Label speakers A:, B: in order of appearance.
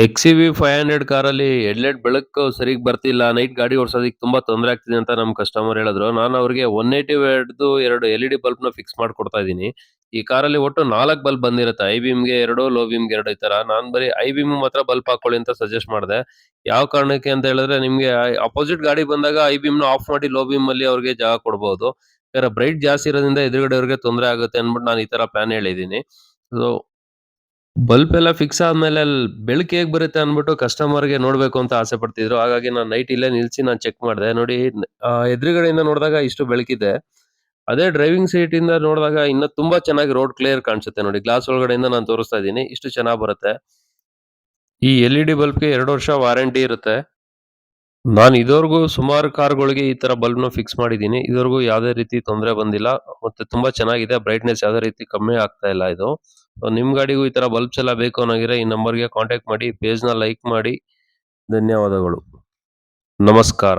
A: X-you-V 500 ಕಾರಲ್ಲಿ headlight ಬೆಳಕು ಸರಿಗ್ ಬರ್ತಿಲ್ಲ. ನೈಟ್ ಗಾಡಿ ಓಡ್ಸೋದಕ್ಕೆ ತುಂಬಾ ತೊಂದ್ರೆ ಆಗ್ತಿದೆ ಅಂತ ನಮ್ ಕಸ್ಟಮರ್ ಹೇಳಿದ್ರು. ನಾನು ಅವ್ರಿಗೆ 180 ವ್ಯಾಟ್‌ದು 2 ಎಲ್-ಇ-ಡಿ ಬಲ್ಬ್‌ನ ಫಿಕ್ಸ್ ಮಾಡ್ಕೊಡ್ತಾ ಇದೀನಿ. ಈ ಕಾರಲ್ಲಿ ಒಟ್ಟು 4 ಬಲ್ಬ್ ಬಂದಿರುತ್ತೆ. ಹೈ ಬೀಮ್‌ಗೆ 2, ಲೋ ಬೀಮ್‌ಗೆ 2 ಈ ತರ. ನಾನ್ ಬರೀ ಹೈ ಬೀಮ್ ಮಾತ್ರ ಬಲ್ಬ್ ಹಾಕೊಳ್ಳಿ ಅಂತ ಸಜೆಸ್ಟ್ ಮಾಡ್ದೆ. ಯಾವ ಕಾರಣಕ್ಕೆ ಅಂತ ಹೇಳಿದ್ರೆ ನಿಮ್ಗೆ ಅಪೋಸಿಟ್ ಗಾಡಿ ಬಂದಾಗ ಹೈ ಬೀಮ್‌ನ ಆಫ್ ಮಾಡಿ ಲೋ ಬೀಮಲ್ಲಿ ಅವ್ರಿಗೆ ಜಾಗ ಕೊಡ್ಬಹುದು. ಯಾಕಂದ್ರೆ ಬ್ರೈಟ್ ಜಾಸ್ತಿ ಇರೋದ್ರಿಂದ ಎದುರುಗಡೆಯವ್ರಿಗೆ ತೊಂದ್ರೆ ಆಗುತ್ತೆ ಅಂದ್ಬಿಟ್ಟು ನಾನು ಈ ತರ ಪ್ಲಾನ್ ಹೇಳಿದೀನಿ. ಸೊ ಬಲ್ಬ್ ಎಲ್ಲ ಫಿಕ್ಸ್ ಆದ್ಮೇಲೆ ಬೆಳಕು ಹೇಗ್ ಬರುತ್ತೆ ಅಂದ್ಬಿಟ್ಟು ಕಸ್ಟಮರ್‌ಗೆ ನೋಡ್ಬೇಕು ಅಂತ ಆಸೆ ಪಡ್ತಿದ್ರು. ಹಾಗಾಗಿ ನಾನು ನೈಟ್ ಇಲ್ಲೇ ನಿಲ್ಸಿ ನಾನು ಚೆಕ್ ಮಾಡ್ದೆ. ನೋಡಿ ಎದುರುಗಡೆಯಿಂದ ನೋಡಿದಾಗ ಇಷ್ಟು ಬೆಳಕಿದೆ. ಅದೇ ಡ್ರೈವಿಂಗ್ ಸೀಟಿಂದ ನೋಡಿದಾಗ ಇನ್ನ ತುಂಬಾ ಚೆನ್ನಾಗಿ ರೋಡ್ ಕ್ಲಿಯರ್ ಕಾಣಿಸುತ್ತೆ ನೋಡಿ. ಗ್ಲಾಸ್ ಒಳಗಡೆಯಿಂದ ನಾನು ತೋರಿಸ್ತಾ ಇದ್ದೀನಿ. ಇಷ್ಟು ಚೆನ್ನಾಗ್ ಬರುತ್ತೆ. ಈ ಎಲ್-ಇ-ಡಿ ಬಲ್ಬ್‌ಗೆ 2 ವರ್ಷ ವಾರಂಟಿ ಇರುತ್ತೆ. ನಾನು ಇದುವರೆಗೂ ಸುಮಾರು ಕಾರುಗಳಿಗೆ ಈ ತರ ಬಲ್ಬ್‌ನ ಫಿಕ್ಸ್ ಮಾಡಿದ್ದೀನಿ. ಇದುವರೆಗೂ ಯಾವುದೇ ರೀತಿ ತೊಂದ್ರೆ ಬಂದಿಲ್ಲ. ಮತ್ತೆ ತುಂಬಾ ಚೆನ್ನಾಗಿದೆ. ಬ್ರೈಟ್‌ನೆಸ್ ಯಾವುದೇ ರೀತಿ ಕಮ್ಮಿ ಆಗ್ತಾ ಇಲ್ಲ ಇದು. ನಿಮ್ ಗಾಡಿಗೂ ಈ ತರ ಬಲ್ಬ್ಸ್ ಎಲ್ಲ ಬೇಕು ಅನ್ನಂಗಿದ್ರೆ ಈ ನಂಬರ್‌ಗೆ ಕಾಂಟ್ಯಾಕ್ಟ್ ಮಾಡಿ, ಪೇಜ್‌ನ ಲೈಕ್ ಮಾಡಿ. ಧನ್ಯವಾದಗಳು. ನಮಸ್ಕಾರ.